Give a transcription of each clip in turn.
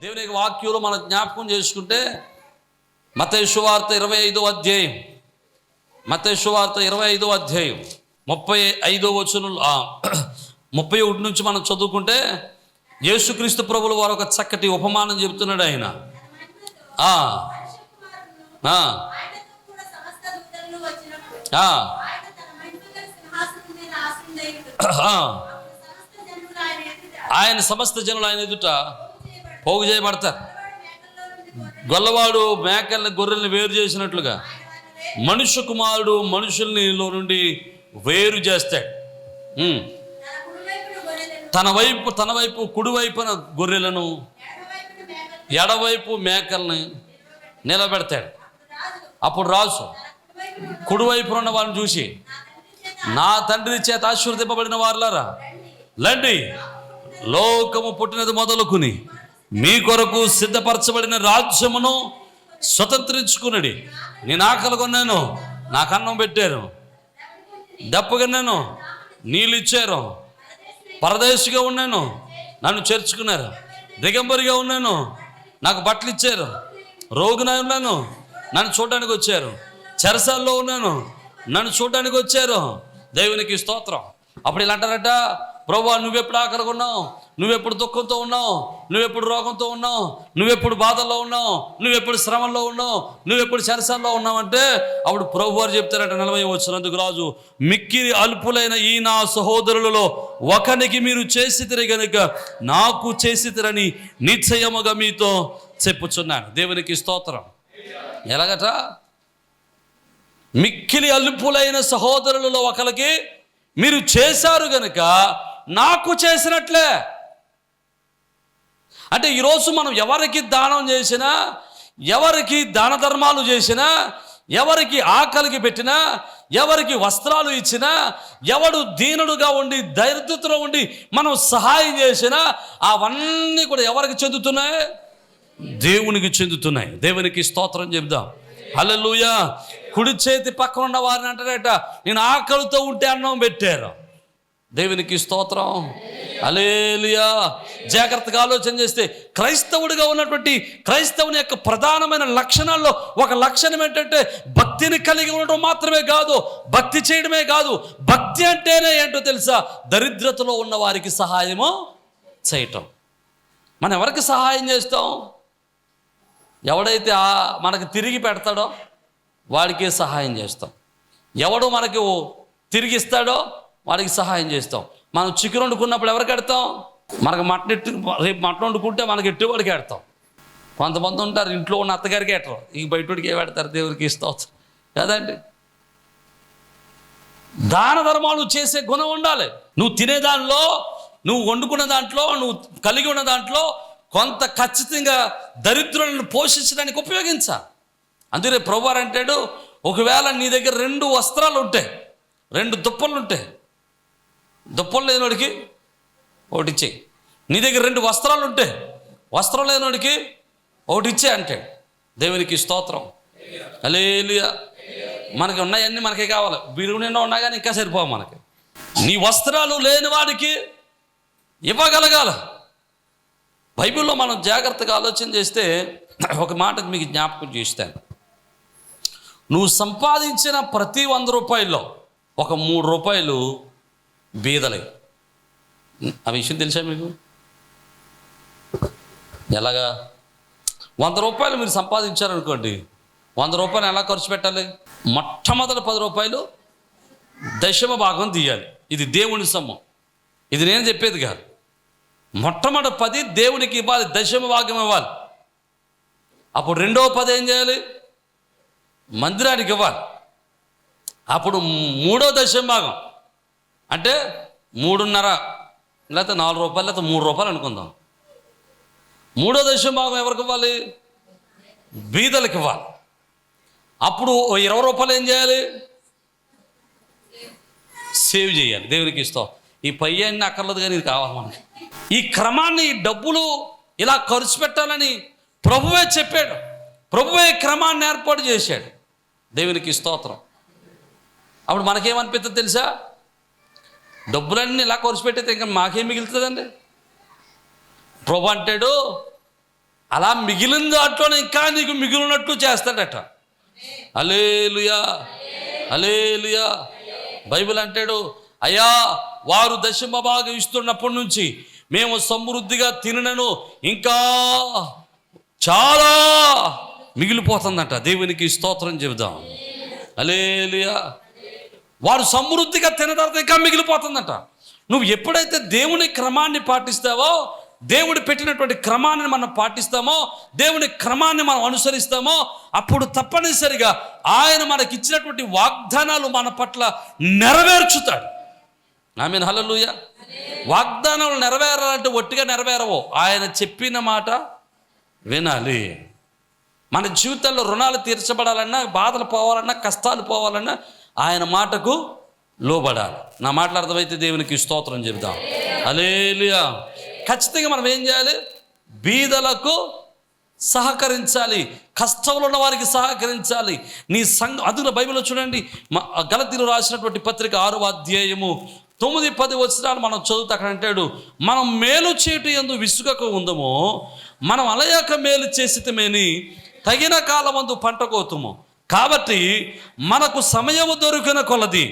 దేవుని యొక్క వాక్యంలో మనం జ్ఞాపకం చేసుకుంటే మత్తయి సువార్త 25వ అధ్యాయం, మత్తయి సువార్త 25వ అధ్యాయం 35వ వచనం 31 నుంచి మనం చదువుకుంటే యేసుక్రీస్తు ప్రభుల వారు ఒక చక్కటి ఉపమానం చెబుతున్నాడు. ఆయన ఆయన సమస్త జనులు ఆయన ఎదుట పోగు చేయబడతారు. గొల్లవాడు మేకల్ని గొర్రెల్ని వేరు చేసినట్లుగా మనుష్య కుమారుడు మనుషుల్నిలో నుండి వేరు చేస్తాడు. తన వైపు కుడివైపున గొర్రెలను ఎడవైపు మేకల్ని నిలబెడతాడు. అప్పుడు రాజు కుడివైపున ఉన్న వారిని చూసి, నా తండ్రి చేత ఆశీర్వదింపబడిన వారులారా లండి, లోకము పుట్టినది మొదలుకుని మీ కొరకు సిద్ధపరచబడిన రాజ్యమును స్వతంత్రించుకున్నది. నేను ఆకలి కొన్నాను, నాకు అన్నం పెట్టారు, దప్పగన్నాను, నీళ్ళు ఇచ్చారు, పరదేశిగా ఉన్నాను, నన్ను చేర్చుకున్నారు, దిగంబరిగా ఉన్నాను, నాకు బట్టలు ఇచ్చారు, రోగిన ఉన్నాను, నన్ను చూడడానికి వచ్చారు, చెరసాల్లో ఉన్నాను, నన్ను చూడడానికి వచ్చారు. దేవునికి స్తోత్రం. అప్పుడు ఇలా అంటారట, ప్రభువా నువ్వెప్పుడు ఆకలిగా ఉన్నావు, నువ్వెప్పుడు దుఃఖంతో ఉన్నావు, నువ్వెప్పుడు రోగంతో ఉన్నావు, నువ్వెప్పుడు బాధల్లో ఉన్నావు, నువ్వెప్పుడు శ్రమంలో ఉన్నావు, నువ్వెప్పుడు చెరసాల్లో ఉన్నావు అంటే అప్పుడు ప్రభు వారు చెప్తారట 40 వచనందుకు రాజు, మిక్కిలి అల్పులైన ఈ నా సహోదరులలో ఒకనికి మీరు చేసితిరి గనుక నాకు చేసితిరని నిశ్చయముగా మీతో చెప్పుచున్నాను. దేవునికి స్తోత్రం. ఎలాగట? మిక్కిలి అల్పులైన సహోదరులలో ఒకరికి మీరు చేశారు గనుక నాకు చేసినట్లే. అంటే ఈరోజు మనం ఎవరికి దానం చేసినా, ఎవరికి దాన ధర్మాలు చేసినా, ఎవరికి ఆకలికి పెట్టినా, ఎవరికి వస్త్రాలు ఇచ్చినా, ఎవడు దీనుడుగా ఉండి దరిద్రతలో ఉండి మనం సహాయం చేసినా అవన్నీ కూడా ఎవరికి చెందుతున్నాయి? దేవునికి చెందుతున్నాయి. దేవునికి స్తోత్రం చెప్దాం. హల్లెలూయా. కుడి చేతి పక్కన ఉన్న వారిని అంటారట, నేను ఆకలితో ఉంటే అన్నం పెట్టారు. దేవునికి స్తోత్రం. హల్లెలూయా. జాగ్రత్తగా ఆలోచన చేస్తే క్రైస్తవుడిగా ఉన్నటువంటి క్రైస్తవుని యొక్క ప్రధానమైన లక్షణాల్లో ఒక లక్షణం ఏంటంటే భక్తిని కలిగి ఉండడం మాత్రమే కాదు, భక్తి చేయడమే కాదు, భక్తి అంటేనే ఏంటో తెలుసా? దరిద్రతలో ఉన్న వారికి సహాయము చేయటం. మనం ఎవరికి సహాయం చేస్తాం? ఎవడైతే మనకు తిరిగి పెడతాడో వాడికే సహాయం చేస్తాం. ఎవడు మనకు తిరిగి ఇస్తాడో వాడికి సహాయం చేస్తాం. మనం చికెన్ వండుకున్నప్పుడు ఎవరికి ఎడతాం? మనకు రేపు మటన్ వండుకుంటే మనకి ఎట్టువాడికి ఎడతాం. కొంతమంది ఉంటారు ఇంట్లో ఉన్న అత్తగారికి ఎట్టరు, ఈ బయటోడికి ఏ పెడతారు? దేవుడికి ఇస్తాం కదండి. దాన ధర్మాలు చేసే గుణం ఉండాలి. నువ్వు తినే దానిలో, నువ్వు వండుకున్న దాంట్లో, నువ్వు కలిగి ఉన్న దాంట్లో కొంత ఖచ్చితంగా దరిద్రులను పోషించడానికి ఉపయోగించాలి. అందుకే ప్రభువారు అంటాడు, ఒకవేళ నీ దగ్గర 2 వస్త్రాలు ఉంటాయి, 2 దుప్పలు ఉంటాయి, దుప్పలు లేనివాడికి ఒకటి ఇచ్చే. నీ దగ్గర 2 వస్త్రాలు ఉంటాయి, వస్త్రం లేనివాడికి ఒకటి ఇచ్చే అంటాడు. దేవునికి స్తోత్రం. హల్లెలూయా. మనకి ఉన్నాయన్నీ మనకే కావాలి. బిరుగు నిండా ఉన్నా కానీ ఇంకా సరిపోవు మనకి. నీ వస్త్రాలు లేని వాడికి ఇవ్వగలగాల. బైబిల్లో మనం జాగ్రత్తగా ఆలోచన చేస్తే ఒక మాటకు మీకు జ్ఞాపకం చేస్తాను. నువ్వు సంపాదించిన ప్రతి 100 రూపాయల్లో ఒక 3 రూపాయలు బీదలే. ఆ విషయం తెలుసా మీకు? ఎలాగా? 100 రూపాయలు మీరు సంపాదించారనుకోండి, 100 రూపాయలు ఎలా ఖర్చు పెట్టాలి? మొట్టమొదటి 10 రూపాయలు దశమ భాగం తీయాలి. ఇది దేవుని సొమ్ము, ఇది నేను చెప్పేది కాదు. మొట్టమొదటి 10 దేవునికి ఇవ్వాలి, దశమ భాగం ఇవ్వాలి. అప్పుడు రెండవ 10 ఏం చేయాలి? మందిరానికి ఇవ్వాలి. అప్పుడు మూడో దశమ భాగం అంటే 3.5 లేకపోతే 4 రూపాయలు లేకపోతే 3 రూపాయలు అనుకుందాం. మూడో దశమ భాగం ఎవరికి ఇవ్వాలి? బీదలకు ఇవ్వాలి. అప్పుడు 20 రూపాయలు ఏం చేయాలి? సేవ్ చేయాలి. దేవునికి ఇస్తాం. ఈ పై అన్నీ అక్కర్లేదు కానీ ఇది కావాలి మనకి. ఈ క్రమాన్ని, ఈ డబ్బులు ఇలా ఖర్చు పెట్టాలని ప్రభువే చెప్పాడు. ప్రభువే క్రమాన్ని ఏర్పాటు చేశాడు. దేవునికి స్తోత్రం. అప్పుడు మనకేమనిపిస్తుంది తెలుసా? డబ్బులన్నీ ఇలా ఖర్చు పెట్టితే ఇంకా మాకేం మిగులుతుందండి? ప్రభు అంటాడు, అలా మిగిలిన దాంట్లోనే ఇంకా నీకు మిగిలినట్టు చేస్తాడట. హల్లెలూయా, హల్లెలూయా. బైబిల్ అంటాడు, అయ్యా వారు దశమ భాగం ఇస్తున్నప్పటి నుంచి మేము సమృద్ధిగా తినను, ఇంకా చాలా మిగిలిపోతుందంట. దేవునికి స్తోత్రం చెబుదాం. హల్లెలూయా. వారు సమృద్ధిగా తిన్న తర్వాత ఇంకా మిగిలిపోతుందంట. నువ్వు ఎప్పుడైతే దేవుని క్రమాన్ని పాటిస్తావో, దేవుడు పెట్టినటువంటి క్రమాన్ని మనం పాటిస్తామో, దేవుని క్రమాన్ని మనం అనుసరిస్తామో, అప్పుడు తప్పనిసరిగా ఆయన మనకి ఇచ్చినటువంటి వాగ్దానాలు మన పట్ల నెరవేర్చుతాడు. ఆమేన్, హల్లెలూయా. వాగ్దానాలు నెరవేరాలంటే ఒట్టిగా నెరవేరవు, ఆయన చెప్పిన మాట వినాలి. మన జీవితంలో రుణాలు తీర్చబడాలన్నా, బాధలు పోవాలన్నా, కష్టాలు పోవాలన్నా ఆయన మాటకు లోబడాలి. నా మాటలు అర్థమైతే దేవునికి స్తోత్రం చెబుదాం. హల్లెలూయా. ఖచ్చితంగా మనం ఏం చేయాలి? బీదలకు సహకరించాలి, కష్టంలో ఉన్న వారికి సహకరించాలి. నీ సంఘం అందులో బైబిల్లో చూడండి, గలతీలు రాసినటువంటి పత్రిక 6వ అధ్యాయము 9-10 వచనాలు మనం చదువుతా. అక్కడ అంటాడు, మనం మేలు చేయటం యందు విసుగక ఉందమో, మనం అలయక మేలు చేసితమేని తగిన కాలమందు పంట కోతుము. కాబట్టి మనకు సమయము దొరికిన కొలది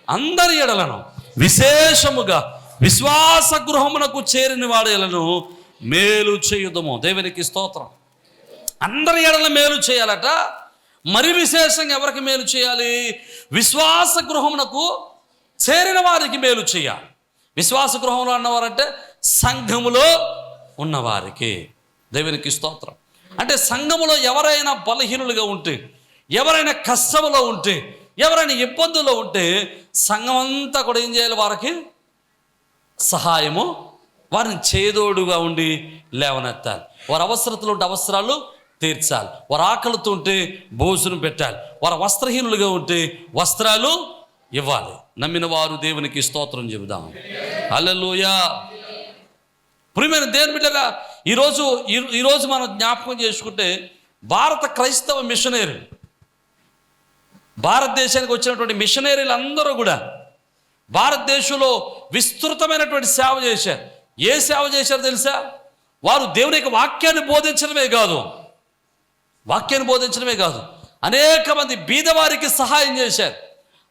అందరి ఎడలను, విశేషముగా విశ్వాస గృహమునకు చేరిన వాడలను మేలు చేయుదము. దేవునికి స్తోత్రం. అందరి ఎడల మేలు చేయాలట. మరి విశేషంగా ఎవరికి మేలు చేయాలి? విశ్వాస గృహమునకు చేరిన వారికి మేలు చేయాలి. విశ్వాస గృహంలో అన్నవారంటే సంఘములో ఉన్నవారికి. దేవునికి స్తోత్రం. అంటే సంఘములో ఎవరైనా బలహీనులుగా ఉంటే, ఎవరైనా కష్టములో ఉంటే, ఎవరైనా ఇబ్బందుల్లో ఉంటే, సంఘం అంతా కూడా ఏం చేయాలి? వారికి సహాయము, వారిని చేదోడుగా ఉండి లేవనెత్తాలి. వారి అవసరతలు ఉంటే అవసరాలు తీర్చాలి. వారు ఆకలితో ఉంటే భోజనం పెట్టాలి. వారు వస్త్రహీనులుగా ఉంటే వస్త్రాలు ఇవ్వాలి. నమ్మిన వారు దేవునికి స్తోత్రం చెబుదాం. హల్లెలూయా. ప్రియమైన దేవుని బిడ్డలారా, ఈరోజు మనం జ్ఞాపకం చేసుకుంటే, భారత క్రైస్తవ మిషనరీ, భారతదేశానికి వచ్చినటువంటి మిషనరీలు అందరూ కూడా భారతదేశంలో విస్తృతమైనటువంటి సేవ చేశారు. ఏ సేవ చేశారు తెలుసా? వారు దేవుని యొక్క వాక్యాన్ని బోధించడమే కాదు, అనేక మంది బీదవారికి సహాయం చేశారు,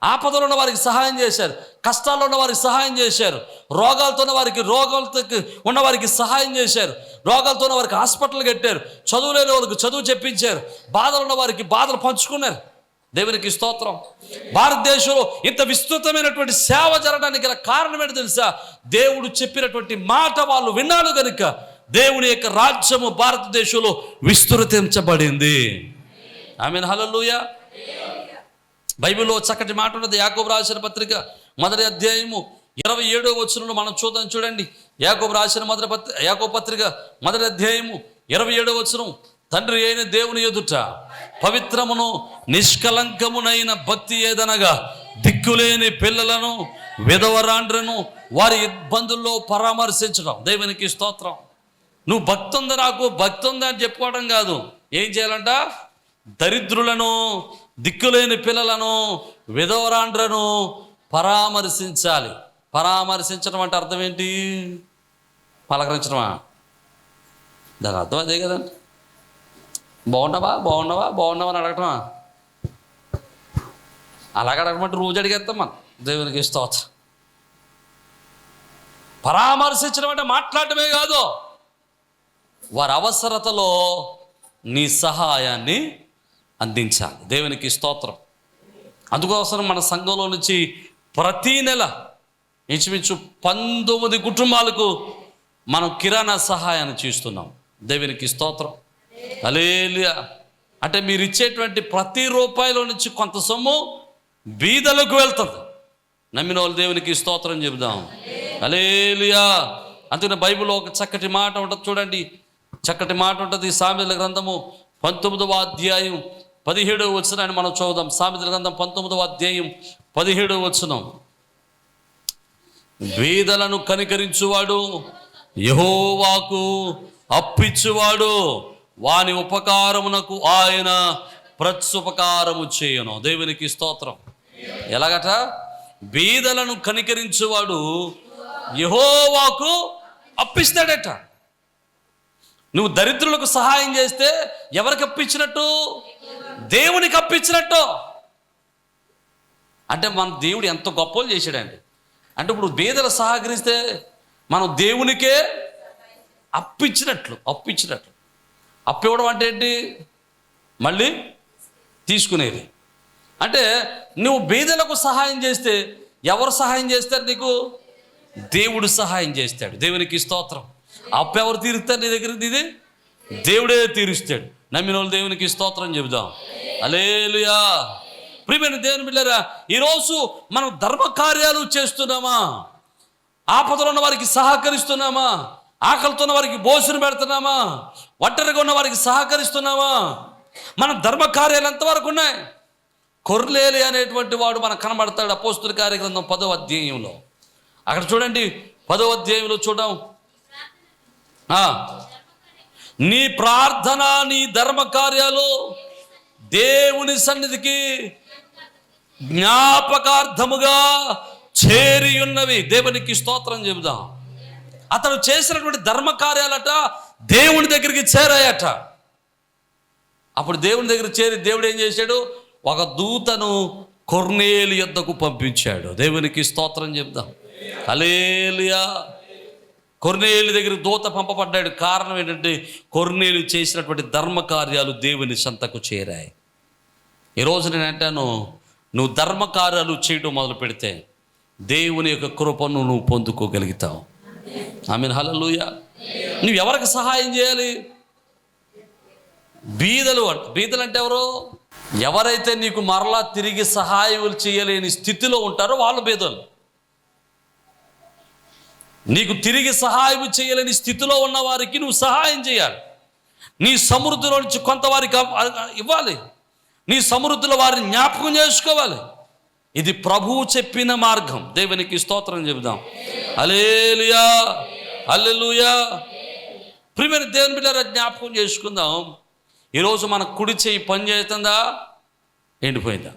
ఆపదలో ఉన్న వారికి సహాయం చేశారు, కష్టాల్లో ఉన్న వారికి సహాయం చేశారు, రోగాలతో ఉన్న వారికి సహాయం చేశారు, రోగాలతో ఉన్న వారికి హాస్పిటల్ కట్టారు, చదువు లేని వాళ్ళకి చదువు చెప్పించారు, బాధలు ఉన్న వారికి బాధలు పంచుకున్నారు. దేవునికి స్తోత్రం. భారతదేశంలో ఇంత విస్తృతమైనటువంటి సేవ జరగడానికి గల కారణం ఏంటో తెలుసా? దేవుడు చెప్పినటువంటి మాట వాళ్ళు విన్నారు కనుక దేవుని యొక్క రాజ్యము భారతదేశంలో విస్తృతించబడింది. ఆమేన్, హల్లెలూయా. బైబిల్లో చక్కటి మాట ఉన్నది. యాకోబు రాసిన పత్రిక 1వ అధ్యాయము 27వ వచనంలో మనం చూడండి. యాకోబు రాసిన యాకోబు పత్రిక 1వ అధ్యాయము 27వ వచనం, తండ్రి అయిన దేవుని ఎదుట పవిత్రమును నిష్కలంకమునైన భక్తి ఏదనగా దిక్కులేని పిల్లలను, విధవరాండ్రను వారి ఇబ్బందుల్లో పరామర్శించడం. దేవునికి స్తోత్రం. నువ్వు భక్తి ఉంది, నాకు భక్తి ఉంది అని చెప్పుకోవడం కాదు. ఏం చేయాలంట? దరిద్రులను, దిక్కులేని పిల్లలను, విధవరాండ్రను పరామర్శించాలి. పరామర్శించడం అంటే అర్థం ఏంటి? పలకరించడమా? దాని అర్థం అదే కదండి. బాగున్నావా అని అడగటమా? అలాగ అడగమంటే రోజు అడిగేస్తాం మనం. దేవునికి స్తోత్రం. పరామర్శించడం అంటే మాట్లాడటమే కాదు, వారి అవసరతలో నీ సహాయాన్ని అందించాలి. దేవునికి స్తోత్రం. అందుకోసం మన సంఘంలో నుంచి ప్రతీ నెల ఇంచుమించు 19 కుటుంబాలకు మనం కిరాణా సహాయాన్ని చేస్తున్నాం. దేవునికి స్తోత్రం. హల్లెలూయా. అంటే మీరు ఇచ్చేటువంటి ప్రతి రూపాయిలో నుంచి కొంత సొమ్ము బీదలకు వెళ్తుంది. నమ్మిన వాళ్ళు దేవునికి స్తోత్రం చెబుదాం. హల్లెలూయా. అందుకని బైబిల్లో ఒక చక్కటి మాట ఉంటుంది చూడండి. చక్కటి మాట ఉంటుంది. సామెతల గ్రంథము 19వ అధ్యాయం 17వ వచనాన్ని మనం చూద్దాం. సామెతల గ్రంథం 19వ అధ్యాయం 17వ వచనం, బీదలను కనికరించువాడు యెహోవాకు అప్పిచ్చువాడు, వాని ఉపకారమునకు ఆయన ప్రత్యుపకారము చేయను. దేవునికి స్తోత్రం. ఎలాగట? బీదలను కనికరించువాడు యెహోవాకు అప్పిస్తాడట. నువ్వు దరిద్రులకు సహాయం చేస్తే ఎవరికి అప్పించినట్టు? దేవునికి అప్పించినట్టు. అంటే మన దేవుడు ఎంత గొప్పలు చేశాడండి. అంటే ఇప్పుడు బీదలు సహకరిస్తే మనం దేవునికే అప్పించినట్లు. అప్పు ఇవ్వడం అంటే ఏంటి? మళ్ళీ తీసుకునేది. అంటే నువ్వు బీదలకు సహాయం చేస్తే ఎవరు సహాయం చేస్తారు నీకు? దేవుడు సహాయం చేస్తాడు. దేవునికి స్తోత్రం. అప్పు ఎవరు తీరుస్తారు నీ దగ్గర? ఇది దేవుడే తీరుస్తాడు. నమ్మిన వాళ్ళు దేవునికి స్తోత్రం చెబుదాం. హల్లెలూయా. ప్రియమైన దేవుని బిడ్డలారా, ఈరోజు మనం ధర్మ కార్యాలు చేస్తున్నామా? ఆపదలో ఉన్న వారికి సహకరిస్తున్నామా? ఆకలితో ఉన్న వారికి భోజనం పెడుతున్నామా? ఒంటరిగా ఉన్న వారికి సహకరిస్తున్నామా? మన ధర్మ కార్యాలు ఎంతవరకు ఉన్నాయి? కొర్నేలి అనేటువంటి వాడు మనకు కనబడతాడు అపోస్తుల కార్యగ్రంథం 10వ అధ్యాయంలో. అక్కడ చూడండి, 10వ అధ్యాయంలో చూద్దాం. నీ ప్రార్థన, నీ ధర్మ కార్యాలు దేవుని సన్నిధికి జ్ఞాపకార్థముగా చేరి ఉన్నవి. దేవునికి స్తోత్రం చెబుదాం. అతను చేసినటువంటి ధర్మ కార్యాలట దేవుని దగ్గరికి చేరాయట. అప్పుడు దేవుని దగ్గర చేరి దేవుడు ఏం చేశాడు? ఒక దూతను కొర్నేలి యొద్దకు పంపించాడు. దేవునికి స్తోత్రం చెబుదాం. హల్లెలూయా. కొర్నేలి దగ్గర దూత పంపబడ్డాడు. కారణం ఏంటంటే కొర్నేలి చేసినటువంటి ధర్మ కార్యాలు దేవుని సంతకు చేరాయి. ఈరోజు నేను అంటాను, నువ్వు ధర్మ కార్యాలు చేయడం మొదలు పెడితే దేవుని యొక్క కృపను నువ్వు పొందుకోగలుగుతావు. ఆమేన్. హల్లెలూయా. నువ్వు ఎవరికి సహాయం చేయాలి? బీదలు అంటే ఎవరు? ఎవరైతే నీకు మరలా తిరిగి సహాయం చేయలేని స్థితిలో ఉంటారో వాళ్ళు బీదలు. నీకు తిరిగి సహాయం చేయలేని స్థితిలో ఉన్న వారికి నువ్వు సహాయం చేయాలి. నీ సమృద్ధిలో నుంచి కొంత వారికి ఇవ్వాలి. నీ సమృద్ధిలో వారిని జ్ఞాపకం చేసుకోవాలి. ఇది ప్రభువు చెప్పిన మార్గం. దేవునికి స్తోత్రం చెబుదాం. హల్లెలూయా. హల్లెలూయా. ప్రియమైన దేవుని బిడ్డలారా, జ్ఞాపకం చేసుకుందాం. ఈరోజు మన కుడి చేయి పని చేస్తుందా? ఎండిపోయిందా?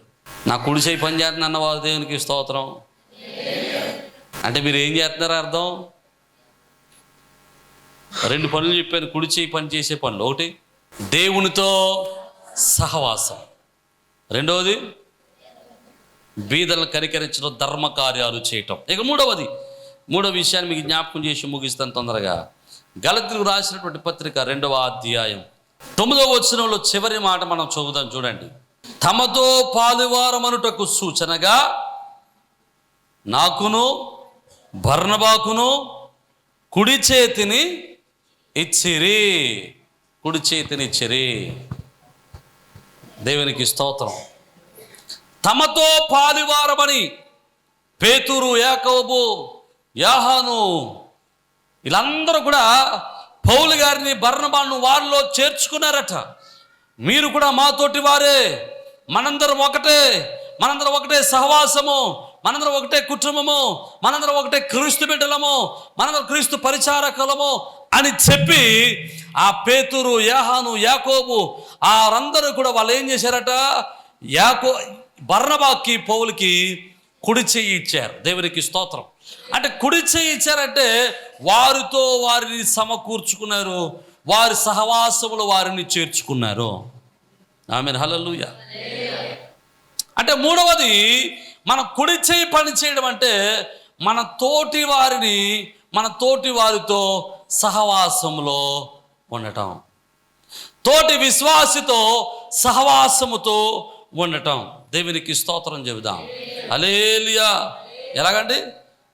నా కుడి చేయి పని చేస్తుంది అన్నవారు దేవునికి స్తోత్రం. అంటే మీరు ఏం చేస్తున్నారో అర్థం. 2 పనులు చెప్పాను. కుడి చేయి పని చేసే పనులు. ఒకటి దేవునితో సహవాసం, రెండవది బీదలను కనికరించడం, ధర్మ కార్యాలు చేయటం. ఇక మూడవ విషయాన్ని మీకు జ్ఞాపకం చేసి ముగిస్తాను తొందరగా. గలతీయులకు రాసినటువంటి పత్రిక 2వ అధ్యాయం 9వ వచనంలో చివరి మాట మనం చదువుదాం. చూడండి. తమతో పాలువారమనుటకు సూచనగా నాకును బర్నబాకును కుడి చేతిని ఇచ్చిరి. దేవునికి స్తోత్రం. తమతో పాలువారమని పేతురు, యాకోబు, యోహాను వీళ్ళందరూ కూడా పౌలు గారిని, బర్నబాను వారిలో చేర్చుకున్నారట. మీరు కూడా మాతోటి వారే, మనందరం ఒకటే సహవాసము, మనందరం ఒకటే కుటుంబము, మనందరం ఒకటే క్రీస్తు బిడ్డలము, మనందరం క్రీస్తు పరిచారకులము అని చెప్పి ఆ పేతురు, యోహాను, యాకోబు వారందరూ కూడా వాళ్ళు ఏం చేశారట? బర్నబాకి, పౌలుకి కుడి చెయ్యి ఇచ్చారు. దేవునికి స్తోత్రం. అంటే కుడి చెయ్యి ఇచ్చారంటే వారితో వారిని సమకూర్చుకున్నారు, వారి సహవాసములు వారిని చేర్చుకున్నారు. ఆమేన్. హల్లెలూయా. అంటే మూడవది, మన కుడి చెయ్యి పని చేయడం అంటే మన తోటి వారితో సహవాసములో ఉండటం, తోటి విశ్వాసితో సహవాసముతో ఉండటం. దేవునికి స్తోత్రం చెబుదాం. హల్లెలూయా. ఎలాగండి?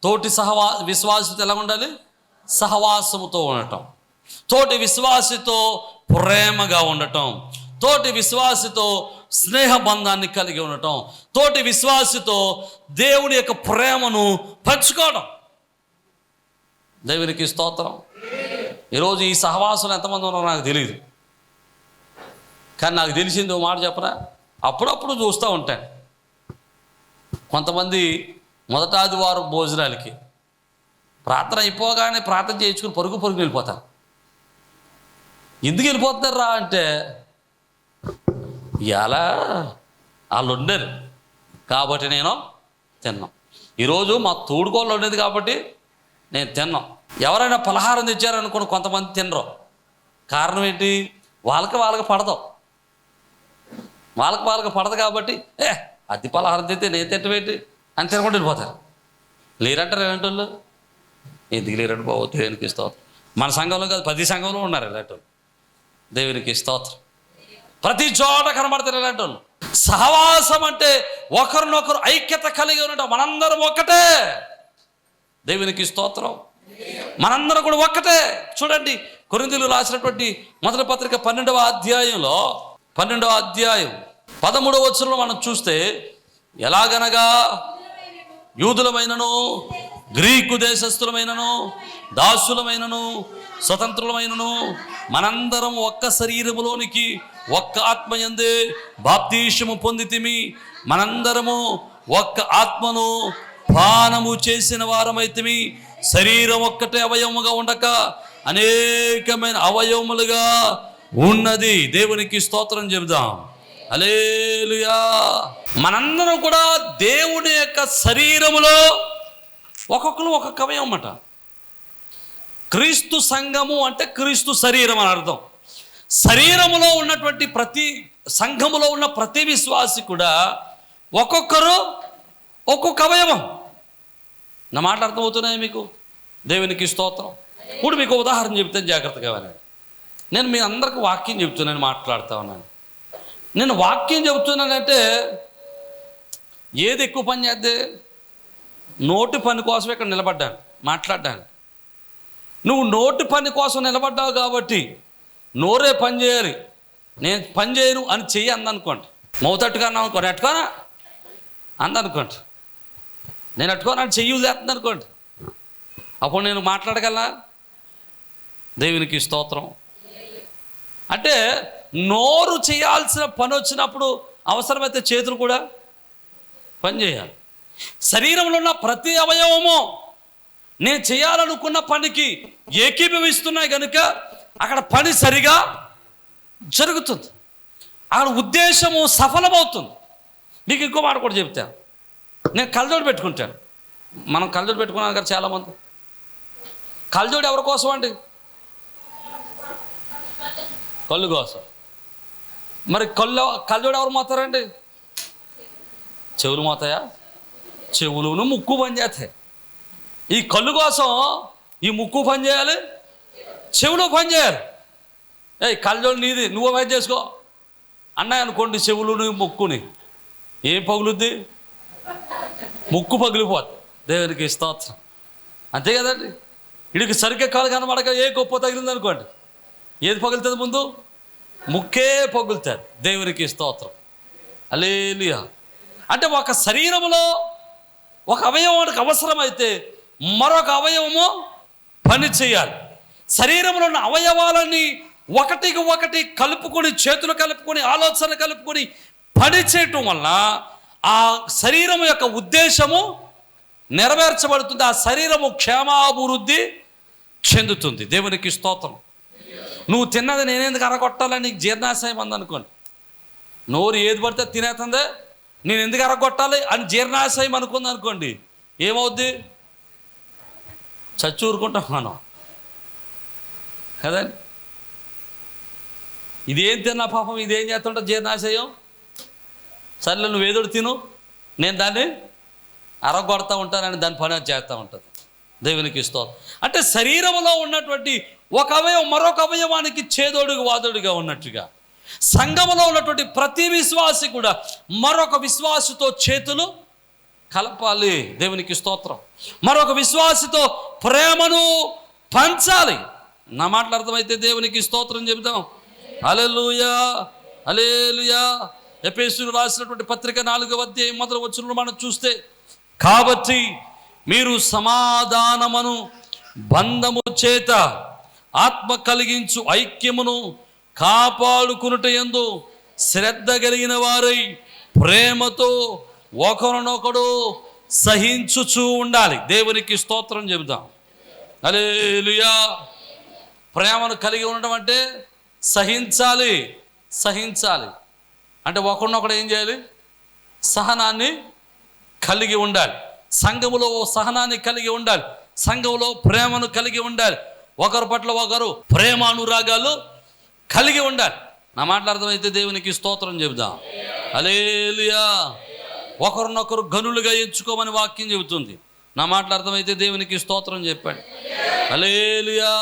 తోటి విశ్వాసితో ఎలా ఉండాలి? సహవాసముతో ఉండటం, తోటి విశ్వాసితో ప్రేమగా ఉండటం, తోటి విశ్వాసితో స్నేహ బంధాన్ని కలిగి ఉండటం, తోటి విశ్వాసితో దేవుని యొక్క ప్రేమను పంచుకోవడం. దేవునికి స్తోత్రం. ఈరోజు ఈ సహవాసులు ఎంతమంది ఉన్నారో నాకు తెలియదు, కానీ నాకు తెలిసింది ఓ మాట చెప్పరా, అప్పుడప్పుడు చూస్తూ ఉంటాను. కొంతమంది మొదట ఆదివారం భోజనాలకి ప్రార్థన అయిపోగానే ప్రార్థన చేయించుకుని పరుగు వెళ్ళిపోతారు. ఎందుకు వెళ్ళిపోతారు రా అంటే, ఇలా వాళ్ళు ఉండరు కాబట్టి నేను తిన్నాం. ఈరోజు మా తోడుకోళ్ళు ఉండేది కాబట్టి నేను తిన్నాం. ఎవరైనా పలహారం తెచ్చారనుకోండి, కొంతమంది తినరు. కారణం ఏంటి? వాళ్ళకి పడదాం, వాళ్ళకి పడదు కాబట్టి అది పలహారం తింటే నేను తింటమేంటి అని తినకుండా వెళ్ళిపోతారు. లేరంటారు ఇలాంటి వాళ్ళు. ఎందుకు లేరంటే బాబు దేవునికి స్తోత్రం. మన సంఘంలో కాదు, ప్రతి సంఘంలో ఉన్నారు ఇలాంటి వాళ్ళు. దేవునికి స్తోత్రం. ప్రతి చోట కనబడతారు ఇలాంటి వాళ్ళు. సహవాసం అంటే ఒకరినొకరు ఐక్యత కలిగి ఉండటం. మనందరం ఒక్కటే. దేవునికి స్తోత్రం. మనందరం కూడా ఒక్కటే. చూడండి, కొరింథీయులకు రాసినటువంటి మొదటి పత్రిక 12వ అధ్యాయంలో 12వ అధ్యాయం 13వ వచనంలో మనం చూస్తే, ఎలాగనగా యూదులమైనను గ్రీకు దేశస్థులమైనను దాసులమైనను స్వతంత్రులమైనను మనందరం ఒక్క శరీరములోనికి ఒక్క ఆత్మయందే బాప్తీసము పొందితిమి. మనందరము ఒక్క ఆత్మను పానము చేసిన వారమైతిమి. శరీరం ఒక్కటే అవయవముగా ఉండక అనేకమైన అవయవములుగా ఉన్నది. దేవునికి స్తోత్రం చెబుదాం. హల్లెలూయా. మనందరం కూడా దేవుని యొక్క శరీరములో ఒక్కొక్కరు ఒక్కొక్క అవయవం అన్నమాట. క్రీస్తు సంఘము అంటే క్రీస్తు శరీరం అని అర్థం. శరీరములో ఉన్నటువంటి ప్రతి సంఘములో ఉన్న ప్రతి విశ్వాసి కూడా ఒక్కొక్కరు ఒక్కొక్క అవయవం. నా మాట అర్థమవుతున్నాయి మీకు? దేవునికి స్తోత్రం. ఇప్పుడు మీకు ఉదాహరణ చెప్తాను, జాగ్రత్తగా వినండి. నేను మీ అందరికి వాక్యం చెప్తున్నాను, మాట్లాడుతూ ఉన్నాను. నేను వాక్యం చెబుతున్నానంటే ఏది ఎక్కువ పని చేద్దే? నోటి పని కోసం ఇక్కడ నిలబడ్డాను మాట్లాడడానికి. నువ్వు నోటి పని కోసం నిలబడ్డావు కాబట్టి నోరే పని చేయాలి. నేను పని చేయను అని చెయ్యి అందనుకోండి. మౌతట్టుగా అన్నావు అనుకోండి, అట్టుకోనా అందనుకోండి. నేను అట్టుకోనా అని చెయ్యి చేస్తుంది అనుకోండి, అప్పుడు నేను మాట్లాడగలనా? దేవునికి స్తోత్రం. అంటే నోరు చేయాల్సిన పని వచ్చినప్పుడు అవసరమైతే చేతులు కూడా పని చేయాలి. శరీరంలో ఉన్న ప్రతి అవయవము నేను చేయాలనుకున్న పనికి ఏకీభవిస్తున్నాయి కనుక అక్కడ పని సరిగా జరుగుతుంది, అక్కడ ఉద్దేశము సఫలమవుతుంది. మీకు ఇంకో మాట కూడా చెప్తాను. నేను కళ్ళజోడు పెట్టుకుంటాను. మనం కళ్ళజోడు పెట్టుకున్నాం కదా చాలామంది. కళ్ళజోడు ఎవరి కోసం అండి? కళ్ళు కోసం. మరి కళ్ళజోడు ఎవరు మోతారండి? చెవులు మోతాయా? చెవులును ముక్కు పని చేస్తాయి. ఈ కళ్ళు కోసం ఈ ముక్కు పని చేయాలి, చెవులు పని చేయాలి. కళ్ళజోడు నీది, నువ్వు పని చేసుకో అన్నాయి అనుకోండి. చెవులుని ముక్కుని ఏం పగులుద్ది? ముక్కు పగిలిపోద్ది. దేవునికి స్తోత్రం. అంతే కదండి. వీడికి సరిగ్గా కాలు కనబడక ఏ గొప్ప తగిలింది అనుకోండి, ఏది పగులుతుంది? ముందు ముక్కే పగులుతుంది. దేవునికి స్తోత్రం. హల్లెలూయా. అంటే ఒక శరీరంలో ఒక అవయవానికి అవసరమైతే మరొక అవయవము పని చేయాలి. శరీరంలో ఉన్న అవయవాలని ఒకటికి ఒకటి కలుపుకొని, చేతులు కలుపుకొని, ఆలోచన కలుపుకొని పని చేయటం వలన ఆ శరీరం యొక్క ఉద్దేశము నెరవేర్చబడుతుంది. ఆ శరీరము క్షేమాభివృద్ధి చెందుతుంది. దేవునికి స్తోత్రం. నువ్వు తిన్నది నేనెందుకు అరగొట్టాలని నీకు జీర్ణాశయం అందనుకోండి. నోరు ఏది పడితే తినేస్తుందే, నేను ఎందుకు అరగొట్టాలి అని జీర్ణాశయం అనుకుంది అనుకోండి, ఏమవుద్ది? చచ్చి ఊరుకుంటాం మనం కదండి. ఇదేం తిన్నా పాపం, ఇదేం చేస్తుంటా జీర్ణాశయం. సర్లే నువ్వు ఏదోడు తిను, నేను దాన్ని అరగొడతా ఉంటానని దాని పని చేస్తూ ఉంటుంది. దేవునికి స్తోత్రం. అంటే శరీరంలో ఉన్నటువంటి ఒక అవయవం మరొక అవయవానికి చేదోడుగా వాదోడుగా ఉన్నట్టుగా సంఘములో ఉన్నటువంటి ప్రతి విశ్వాసి కూడా మరొక విశ్వాసితో చేతులు కలపాలి. దేవునికి స్తోత్రం. మరొక విశ్వాసితో ప్రేమను పంచాలి. నా మాటలు అర్థమైతే దేవునికి స్తోత్రం చెబుతాం. హల్లెలూయా, హల్లెలూయా. ఎఫెసీయులకు రాసినటువంటి పత్రిక 4వ అధ్యాయం 1వ వచనంలో మనం చూస్తే, కాబట్టి మీరు సమాధానమును బంధము చేత ఆత్మ కలిగించు ఐక్యమును కాపాడుకునుట యందు శ్రద్ధ కలిగిన వారై ప్రేమతో ఒకరినొకడు సహించుచూ ఉండాలి. దేవునికి స్తోత్రం చెబుదాం. హల్లెలూయా. ప్రేమను కలిగి ఉండడం అంటే సహించాలి. సహించాలి అంటే ఒకరినొకడు ఏం చేయాలి? సహనాన్ని కలిగి ఉండాలి. సంఘములో సహనాన్ని కలిగి ఉండాలి. సంఘములో ప్రేమను కలిగి ఉండాలి. ఒకరి పట్ల ఒకరు ప్రేమానురాగాలు కలిగి ఉండాలి. నా మాటలు అర్థమైతే దేవునికి స్తోత్రం చెబుదాం. హల్లెలూయా. ఒకరినొకరు గనులుగా ఎంచుకోమని వాక్యం చెబుతుంది. నా మాటలు అర్థమైతే దేవునికి స్తోత్రం చెప్పండి. హల్లెలూయా.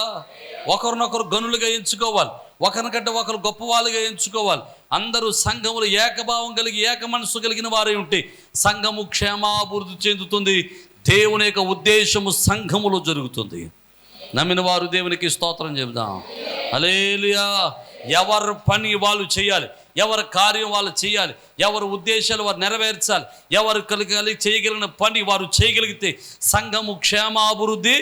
ఒకరినొకరు గనులుగా ఎంచుకోవాలి, ఒకరికంటే ఒకరు గొప్ప వాళ్ళుగా ఎంచుకోవాలి. అందరూ సంఘములు ఏకభావం కలిగి ఏక మనస్సు కలిగిన వారే ఉంటే సంఘము క్షేమాభివృద్ధి చెందుతుంది. దేవుని యొక్క ఉద్దేశము సంఘములో జరుగుతుంది. నమ్మిన వారు దేవునికి స్తోత్రం చెబుదాం. హల్లెలూయా. ఎవరి పని వాళ్ళు చేయాలి, ఎవరి కార్యం వాళ్ళు చేయాలి, ఎవరి ఉద్దేశాలు వారు నెరవేర్చాలి. ఎవరు కలిగి చేయగలిగిన పని వారు చేయగలిగితే సంఘము క్షేమాభివృద్ధి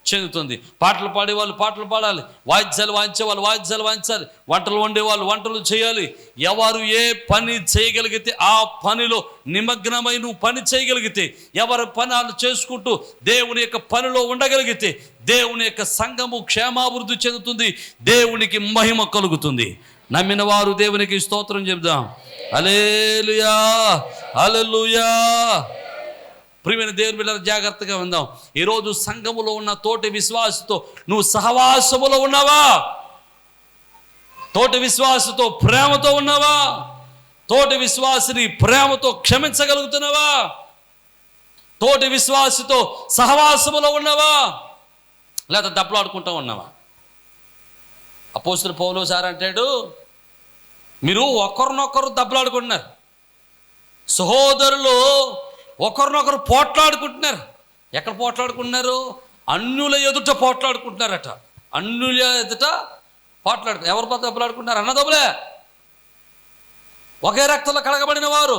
చెందుతుంది. పాటలు పాడే వాళ్ళు పాటలు పాడాలి, వాయిద్యాలు వాయించే వాళ్ళు వాయిద్యాలు వాయించాలి, వంటలు వండే వాళ్ళు వంటలు చేయాలి. ఎవరు ఏ పని చేయగలిగితే ఆ పనిలో నిమగ్నమై నువ్వు పని చేయగలిగితే, ఎవరి పని వాళ్ళు చేసుకుంటూ దేవుని యొక్క పనిలో ఉండగలిగితే దేవుని యొక్క సంఘము క్షేమాభివృద్ధి చెందుతుంది, దేవునికి మహిమ కలుగుతుంది. నమ్మిన వారు దేవునికి స్తోత్రం చెప్దాం. హల్లెలూయా. హల్లెలూయా. ప్రియమైన దేవుని బిడ్డలారా, జాగ్రత్తగా ఉందాం. ఈరోజు సంఘములో ఉన్న తోటి విశ్వాసతో నువ్వు సహవాసములో ఉన్నావా? తోటి విశ్వాసతో ప్రేమతో ఉన్నావా? తోటి విశ్వాసిని ప్రేమతో క్షమించగలుగుతున్నావా? తోటి విశ్వాసితో సహవాసములో ఉన్నావా? లేదా దెబ్బలాడుకుంటూ ఉన్నావా? అపోస్తలుడు పౌలు సార్ అంటాడు, మీరు ఒకరినొకరు దెబ్బలాడుకుంటున్నారు, సహోదరులు ఒకరినొకరు పోట్లాడుకుంటున్నారు. ఎక్కడ పోట్లాడుకుంటున్నారు? అన్యుల ఎదుట పోట్లాడుకుంటున్నారట. అన్యుల ఎదుట ఎవరు దెబ్బలాడుకుంటున్నారు? అన్నదమ్ములే, ఒకే రక్తంలో కడగబడిన వారు,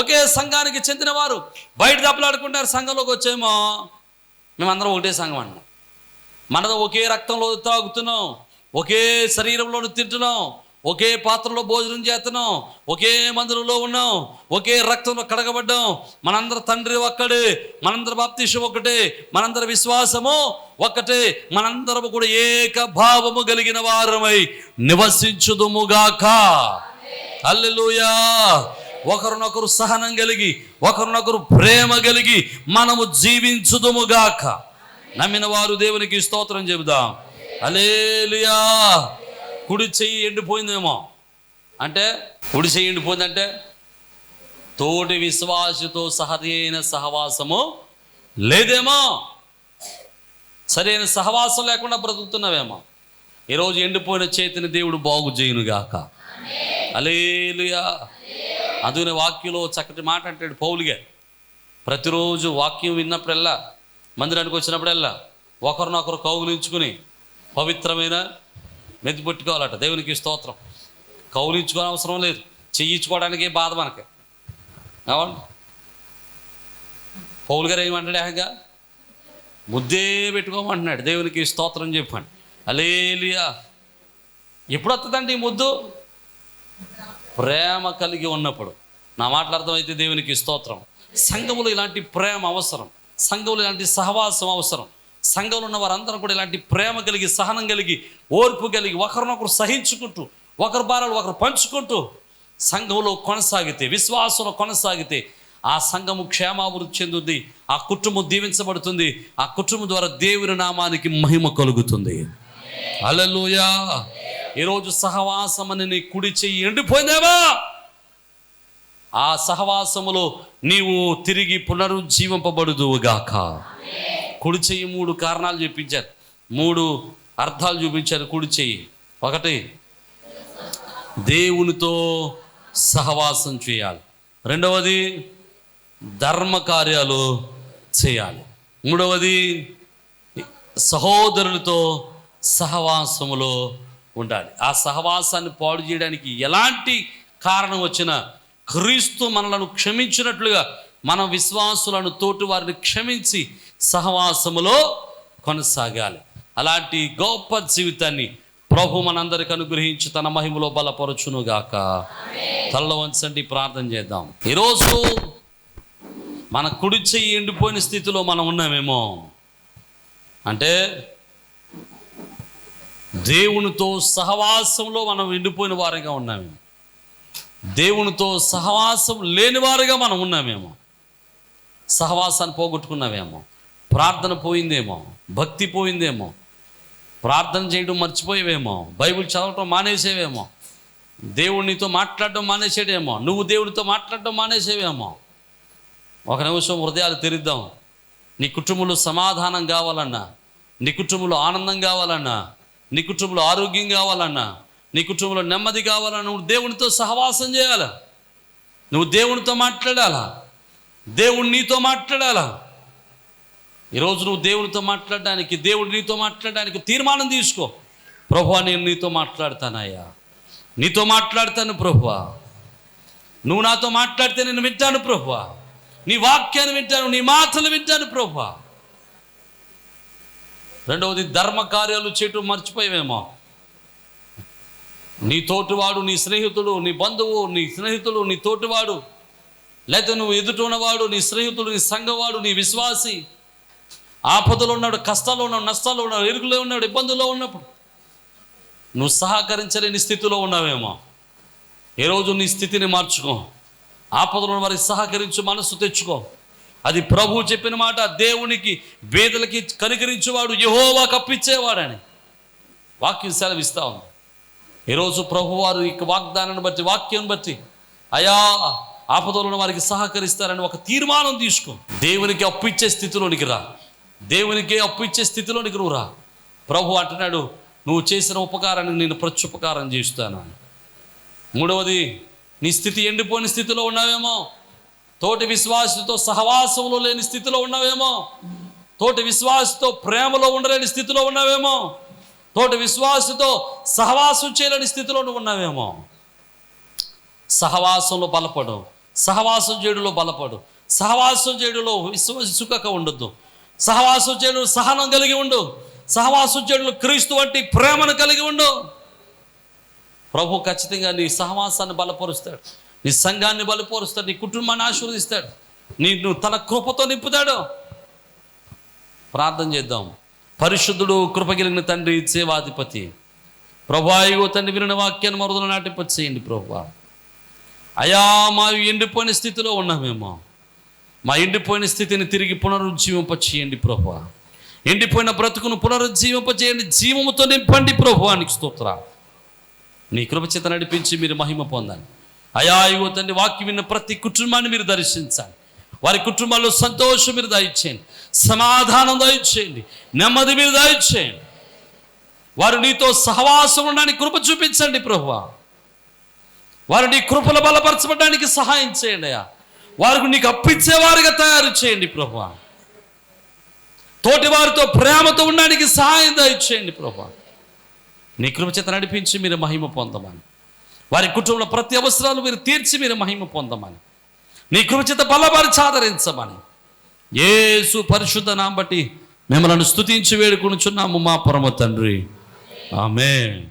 ఒకే సంఘానికి చెందిన వారు బయట దెబ్బలాడుకుంటున్నారు. సంఘంలోకి వచ్చేమో మేమందరం ఒకటే సంఘం అన్నాం, మనది ఒకే రక్తంలో తాగుతున్నాం, ఒకే శరీరంలో తింటున్నాం, ఒకే పాత్రలో భోజనం చేస్తున్నాం, ఒకే మందిరంలో ఉన్నాం, ఒకే రక్తంలో కడగబడ్డాం. మనందరి తండ్రి ఒక్కడే, మనందరి బాప్తిసం ఒకటే, మనందరి విశ్వాసము ఒక్కటే, మనందరము కూడా ఏక భావము కలిగిన వారమై నివసించుదుముగాక. హల్లెలూయా. ఒకరినొకరు సహనం కలిగి, ఒకరినొకరు ప్రేమ కలిగి మనము జీవించుదుముగాక. నమ్మిన వారు దేవునికి స్తోత్రం చెబుదాం. హల్లెలూయా. కుడి చెయ్యి ఎండిపోయిందేమో అంటే, కుడి చెయ్యి ఎండిపోయిందంటే తోటి విశ్వాసతో సరైన సహవాసము లేదేమో, సరైన సహవాసం లేకుండా బ్రతుకుతున్నావేమో. ఈరోజు ఎండిపోయిన చేతిని దేవుడు బాగు చేయునుగాక. హల్లెలూయా. అందుకనే వాక్యంలో చక్కటి మాట అంటాడు పౌలుగా, ప్రతిరోజు వాక్యం విన్నప్పుడల్లా, మందిరానికి వచ్చినప్పుడల్లా ఒకరినొకరు కౌగులించుకుని పవిత్రమైన మెది పెట్టుకోవాలట. దేవునికి స్తోత్రం. కౌలించుకోని అవసరం లేదు, చెయ్యించుకోవడానికి బాధ మనకి. అవును, పౌలు గారు ఏమంటాడు? ఏకంగా ముద్దే పెట్టుకోమంటున్నాడు. దేవునికి స్తోత్రం చెప్పండి. హల్లెలూయా. ఎప్పుడు వస్తుందండి ఈ ముద్దు? ప్రేమ కలిగి ఉన్నప్పుడు. నా మాటలు అర్థమైతే దేవునికి స్తోత్రం. సంఘములో ఇలాంటి ప్రేమ అవసరం, సంఘంలో ఇలాంటి సహవాసం అవసరం. సంఘంలో ఉన్న వారందరూ కూడా ఇలాంటి ప్రేమ కలిగి, సహనం కలిగి, ఓర్పు కలిగి, ఒకరినొకరు సహించుకుంటూ, ఒకరి భారాలు ఒకరు పంచుకుంటూ సంఘంలో కొనసాగితే, విశ్వాసంలో కొనసాగితే ఆ సంఘము క్షేమాభివృద్ధి చెందుతుంది, ఆ కుటుంబం దీవించబడుతుంది, ఆ కుటుంబం ద్వారా దేవుని నామానికి మహిమ కలుగుతుంది. హల్లెలూయా. ఈరోజు సహవాసం అని నీ కుడి చెయ్యి ఎండిపోయిందేమో, ఆ సహవాసములో నీవు తిరిగి పునరుజ్జీవింపబడుదువుగాక. కుడి చెయ్యి 3 కారణాలు చూపించారు, 3 అర్థాలు చూపించారు. కుడి చెయ్యి, ఒకటి దేవునితో సహవాసం చేయాలి, రెండవది ధర్మ కార్యాలు చేయాలి, మూడవది సహోదరులతో సహవాసములో ఉండాలి. ఆ సహవాసాన్ని పాడు చేయడానికి ఎలాంటి కారణం వచ్చినా క్రీస్తు మనలను క్షమించినట్లుగా మన విశ్వాసులను తోటి వారిని క్షమించి సహవాసములో కొనసాగాలి. అలాంటి గొప్ప జీవితాన్ని ప్రభు మనందరికి అనుగ్రహించి తన మహిమలో బలపరచునుగాక. తలలో వంచండి, ప్రార్థన చేద్దాం. ఈరోజు మన కుడి చెయ్యి ఎండిపోయిన స్థితిలో మనం ఉన్నామేమో, అంటే దేవునితో సహవాసంలో మనం ఎండిపోయిన వారిగా ఉన్నామేమో, దేవునితో సహవాసం లేని వారిగా మనం ఉన్నామేమో, సహవాసాన్ని పోగొట్టుకున్నామేమో, ప్రార్థన పోయిందేమో, భక్తి పోయిందేమో, ప్రార్థన చేయడం మర్చిపోయేవేమో, బైబిల్ చదవటం మానేసేవేమో, దేవుడు నీతో మాట్లాడడం మానేసేడేమో, నువ్వు దేవుడితో మాట్లాడడం మానేసేవేమో. ఒక నిమిషం హృదయాలు తెరిద్దాం. నీ కుటుంబంలో సమాధానం కావాలన్నా, నీ కుటుంబంలో ఆనందం కావాలన్నా, నీ కుటుంబంలో ఆరోగ్యం కావాలన్నా, నీ కుటుంబంలో నెమ్మది కావాలన్నా నువ్వు దేవునితో సహవాసం చేయాలా, నువ్వు దేవునితో మాట్లాడాలా, దేవుడు నీతో మాట్లాడాలా. ఈరోజు నువ్వు దేవునితో మాట్లాడడానికి, దేవుడు నీతో మాట్లాడడానికి తీర్మానం తీసుకో. ప్రభువా, నేను నీతో మాట్లాడతానయ్యా, నీతో మాట్లాడతాను ప్రభువా, నువ్వు నాతో మాట్లాడితే నేను వింటాను ప్రభువా, నీ వాక్యాన్ని వింటాను, నీ మాటలు వింటాను ప్రభువా. రెండవది, ధర్మ కార్యాలు చేయటం మర్చిపోయావేమో. నీ తోటివాడు, నీ స్నేహితుడు, నీ బంధువు, నీ స్నేహితుడు, నీ తోటివాడు, లేకపోతే నువ్వు ఎదుట ఉన్నవాడు, నీ స్నేహితుడు, నీ సంఘవాడు, నీ విశ్వాసి ఆపదలో ఉన్నాడు, కష్టాల్లో ఉన్నాడు, నష్టాల్లో ఉన్నాడు, ఇరుకులో ఉన్నాడు, ఇబ్బందుల్లో ఉన్నప్పుడు నువ్వు సహకరించలేని స్థితిలో ఉన్నావేమో. ఈరోజు నీ స్థితిని మార్చుకో. ఆపదలో వారికి సహకరించు మనసు తెచ్చుకో. అది ప్రభువు చెప్పిన మాట. దేవునికి బేదలకి కనికరించేవాడు యెహోవాకు అప్పిచ్చేవాడని వాక్యం సెలవిస్తా ఉంది. ఈరోజు ప్రభువారు ఈ వాగ్దానాన్ని బట్టి, వాక్యం బట్టి, అయా ఆపదలో ఉన్న వారికి సహకరిస్తారని ఒక తీర్మానం తీసుకో. దేవునికి అప్పిచ్చే స్థితిలోనికి రా, దేవునికే అప్పిచ్చే స్థితిలోనికి నువ్వు రా. ప్రభు అంటున్నాడు, నువ్వు చేసిన ఉపకారానికి నేను ప్రత్యుపకారం చేస్తాను. మూడవది, నీ స్థితి ఎండిపోయిన స్థితిలో ఉన్నావేమో, తోటి విశ్వాసతో సహవాసంలో లేని స్థితిలో ఉన్నావేమో, తోటి విశ్వాసతో ప్రేమలో ఉండలేని స్థితిలో ఉన్నావేమో, తోటి విశ్వాసతో సహవాసం చేయలేని స్థితిలో నువ్వు ఉన్నావేమో. సహవాసంలో బలపడు, సహవాసం చేయడంలో బలపడు, సహవాసం చేయడంలో విశ్వాసక ఉండొద్దు, సహవాసం చేయడంలో సహనం కలిగి ఉండు, సహవాసం చేయడంలో క్రీస్తు వంటి ప్రేమను కలిగి ఉండు. ప్రభు ఖచ్చితంగా నీ సహవాసాన్ని బలపరుస్తాడు, నీ సంఘాన్ని బలపరుస్తాడు, నీ కుటుంబాన్ని ఆశీర్వదిస్తాడు, నువ్వు తన కృపతో నింపుతాడు. ప్రార్థన చేద్దాం. పరిశుద్ధుడు, కృపగిలిగిన తండ్రి, సేవాధిపతి ప్రభువా, ఇగో తండ్రి, వినిన వాక్యాన్ని మరుదులు నాటింపచేయండి ప్రభువా. అయా, మా ఎండిపోయిన స్థితిలో ఉన్నామేమో, మా ఎండిపోయిన స్థితిని తిరిగి పునరుజ్జీవింపచేయండి ప్రభువా. ఎండిపోయిన బ్రతుకును పునరుజ్జీవింపచేయండి, జీవముతో నింపండి ప్రభువానికి స్తోత్రాలు. నీ కృపచేత నడిపించి మీరు మహిమ పొందండి. అయా, ఇగో తండ్రి, వాక్యం విన్న ప్రతి కుటుంబాన్ని మీరు దర్శించండి. వారి కుటుంబాల్లో సంతోషం మీరు దయచేయండి, సమాధానం దయచేయండి, నెమ్మది మీరు దయచేయండి. వారు నీతో సహవాసం ఉండడానికి కృప చూపించండి ప్రభువా. వారు నీ కృపలో బలపరచబడడానికి సహాయం చేయండి అయ్యా. వారికి నీకు అప్పించేవారిగా తయారు చేయండి ప్రభువా. తోటి వారితో ప్రేమతో ఉండడానికి సహాయం దయచేయండి ప్రభువా. నీ కృప చేత నడిపించి మీరు మహిమ పొందమని, వారి కుటుంబంలో ప్రతి అవసరాలు మీరు తీర్చి మీరు మహిమ పొందమని, నీ కృప చేత బలపరిచి ఆదరించమని యేసు పరిశుద్ధ నామమున బట్టి మిమ్మల్ని స్తుతించి వేడుకొనుచున్నాము మా పరమ తండ్రి. ఆమేన్.